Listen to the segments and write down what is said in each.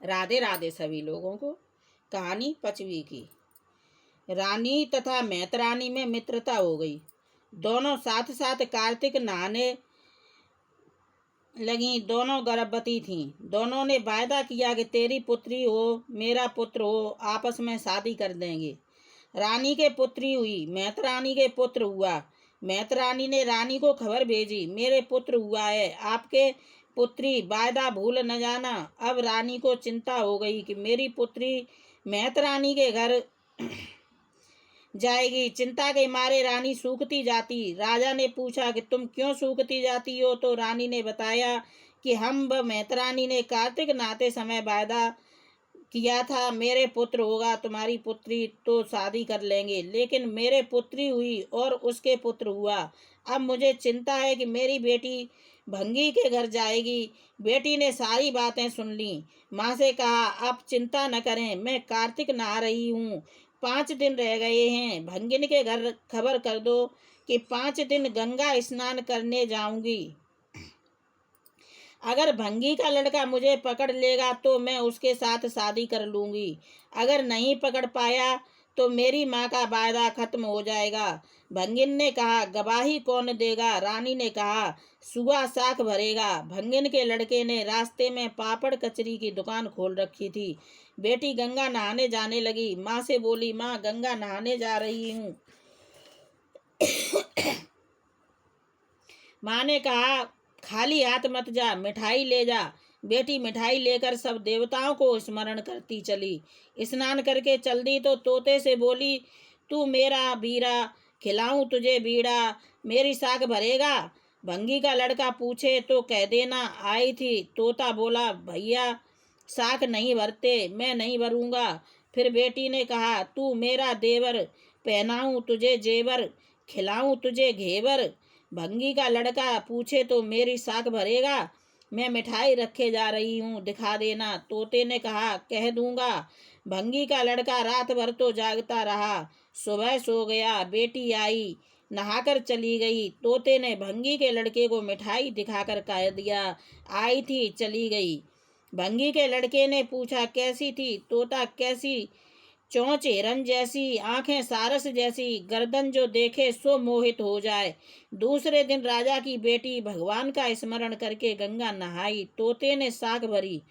राधे राधे सभी लोगों को। कहानी 5वीं की। रानी तथा मैतरानी में मित्रता हो गई। दोनों साथ साथ कार्तिक नहाने लगी। दोनों गर्भवती थीं। दोनों ने वायदा किया कि तेरी पुत्री हो मेरा पुत्र हो, आपस में शादी कर देंगे। रानी के पुत्री हुई, मैतरानी के पुत्र हुआ। मैतरानी ने रानी को खबर भेजी, मेरे पुत्र हुआ है, आपके पुत्री, वायदा भूल न जाना। अब रानी को चिंता हो गई कि मेरी पुत्री मैतरानी के घर जाएगी। चिंता के मारे रानी सूखती जाती। राजा ने पूछा कि तुम क्यों सूखती जाती हो? तो रानी ने बताया कि हम व मैतरानी ने कार्तिक नहाते समय वायदा किया था, मेरे पुत्र होगा, तुम्हारी पुत्री तो शादी कर लेंगे। लेकिन मेरे पुत्री हुई और उसके पुत्र हुआ। अब मुझे चिंता है कि मेरी बेटी भंगी के घर जाएगी। बेटी ने सारी बातें सुन ली। माँ से कहा, अब चिंता न करें, मैं कार्तिक नहा रही हूँ, 5 दिन रह गए हैं। भंगिन के घर खबर कर दो कि 5 दिन गंगा स्नान करने जाऊंगी। अगर भंगी का लड़का मुझे पकड़ लेगा तो मैं उसके साथ शादी कर लूंगी। अगर नहीं पकड़ पाया तो मेरी माँ का वायदा खत्म हो जाएगा। भंगिन ने कहा, गवाही कौन देगा? रानी ने कहा, सुआ साख भरेगा। भंगिन के लड़के ने रास्ते में पापड़ कचरी की दुकान खोल रखी थी। बेटी गंगा नहाने जाने लगी। माँ से बोली, माँ गंगा नहाने जा रही हूँ। माँ ने कहा, खाली हाथ मत जा, मिठाई ले जा। बेटी मिठाई लेकर सब देवताओं को स्मरण करती चली। स्नान करके चल दी तो तोते से बोली, तू मेरा बीरा, खिलाऊं तुझे बीड़ा, मेरी साख भरेगा? भंगी का लड़का पूछे तो कह देना आई थी। तोता बोला, भैया साख नहीं भरते, मैं नहीं भरूंगा। फिर बेटी ने कहा, तू मेरा देवर, पहनाऊं तुझे जेवर, खिलाऊं तुझे घेवर। भंगी का लड़का पूछे तो मेरी साख भरेगा? मैं मिठाई रखे जा रही हूँ, दिखा देना। तोते ने कहा, कह दूंगा। भंगी का लड़का रात भर तो जागता रहा। सुबह सो गया। बेटी आई, नहाकर चली गई। तोते ने भंगी के लड़के को मिठाई दिखाकर कह दिया, आई थी, चली गई। भंगी के लड़के ने पूछा, कैसी थी? तोता, कैसी? चोंच हिरन जैसी, आंखें सारस जैसी, गर्दन जो देखे सो मोहित हो जाए। दूसरे दिन राजा की बेटी भगवान का स्मरण करके गंगा नहाई। तोते ने साख भरी।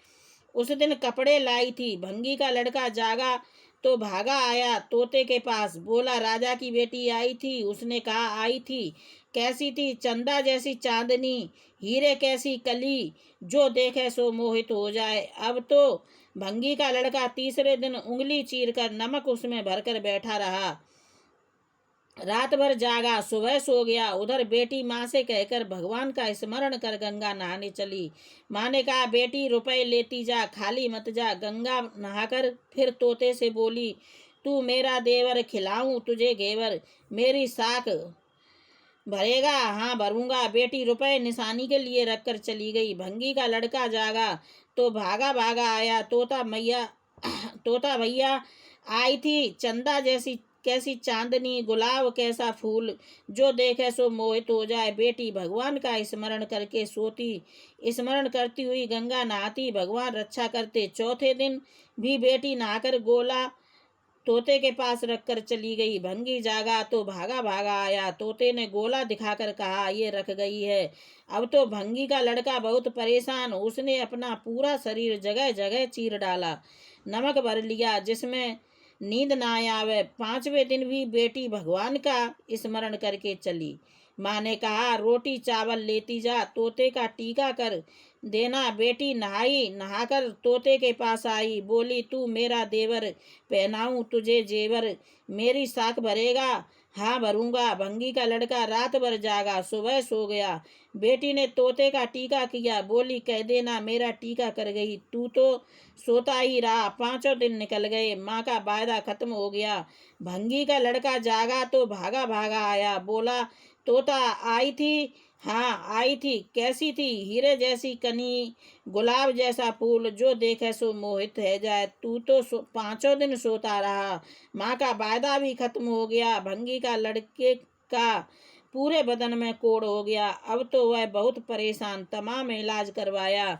उस दिन कपड़े लाई थी। भंगी का लड़का जागा तो भागा आया तोते के पास। बोला, राजा की बेटी आई थी। उसने कहा, आई थी। कैसी थी? चंदा जैसी चांदनी, हीरे कैसी कली, जो देखे सो मोहित हो जाए। अब तो भंगी का लड़का तीसरे दिन उंगली चीर कर नमक उसमें भरकर बैठा रहा। रात भर जागा, सुबह सो गया। उधर बेटी माँ से कहकर भगवान का स्मरण कर गंगा नहाने चली। माँ ने कहा, बेटी रुपए लेती जा, खाली मत जा। गंगा नहाकर फिर तोते से बोली, तू मेरा देवर, खिलाऊं तुझे घेवर, मेरी साख भरेगा? हाँ भरूंगा। बेटी रुपए निशानी के लिए रखकर चली गई। भंगी का लड़का जागा तो भागा भागा आया। तोता भैया आई थी। चंदा जैसी कैसी चांदनी, गुलाब कैसा फूल, जो देखे सो मोहित हो जाए। बेटी भगवान का स्मरण करके सोती, स्मरण करती हुई गंगा नहाती, भगवान रक्षा करते। चौथे दिन भी बेटी नहाकर गोला तोते के पास रखकर चली गई। भंगी जागा तो भागा भागा आया। तोते ने गोला दिखाकर कहा, ये रख गई है। अब तो भंगी का लड़का बहुत परेशान। उसने अपना पूरा शरीर जगह जगह चीर डाला, नमक भर लिया जिसमें नींद ना आवे। 5वें दिन भी बेटी भगवान का स्मरण करके चली। माँ ने कहा, रोटी चावल लेती जा, तोते का टीका कर देना। बेटी नहाई, नहाकर तोते के पास आई। बोली, तू मेरा देवर, पहनाऊं तुझे जेवर, मेरी साख भरेगा? हाँ भरूंगा। भंगी का लड़का रात भर जागा, सुबह सो गया। बेटी ने तोते का टीका किया। बोली, कह देना मेरा टीका कर गई। तू तो सोता ही रहा। 5 दिन निकल गए। माँ का वायदा खत्म हो गया। भंगी का लड़का जागा तो भागा भागा आया। बोला, तोता आई थी? हाँ आई थी। कैसी थी? हीरे जैसी कनी, गुलाब जैसा फूल, जो देखे सो मोहित है जाए। तू तो 5 दिन सोता रहा। माँ का वायदा भी खत्म हो गया। भंगी का लड़के का पूरे बदन में कोढ़ हो गया। अब तो वह बहुत परेशान, तमाम इलाज करवाया,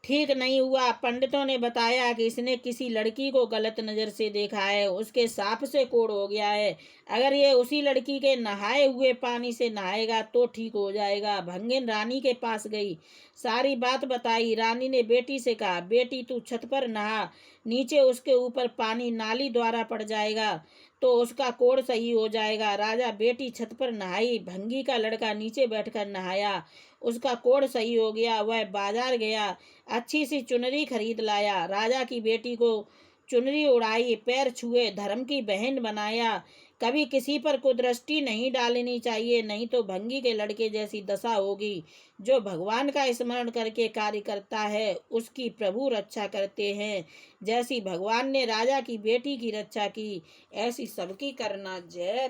ठीक नहीं हुआ। पंडितों ने बताया कि इसने किसी लड़की को गलत नज़र से देखा है, उसके सांप से कोढ़ हो गया है। अगर ये उसी लड़की के नहाए हुए पानी से नहाएगा तो ठीक हो जाएगा। भंगिन रानी के पास गई, सारी बात बताई। रानी ने बेटी से कहा, बेटी तू छत पर नहा, नीचे उसके ऊपर पानी नाली द्वारा पड़ जाएगा तो उसका कोढ़ सही हो जाएगा। राजा बेटी छत पर नहाई, भंगी का लड़का नीचे बैठकर नहाया, उसका कोढ़ सही हो गया। वह बाजार गया, अच्छी सी चुनरी खरीद लाया, राजा की बेटी को चुनरी उड़ाई, पैर छुए, धर्म की बहन बनाया। कभी किसी पर कुदृष्टि नहीं डालनी चाहिए, नहीं तो भंगी के लड़के जैसी दशा होगी। जो भगवान का स्मरण करके कार्य करता है उसकी प्रभु रक्षा करते हैं। जैसी भगवान ने राजा की बेटी की रक्षा की, ऐसी सबकी करना। जय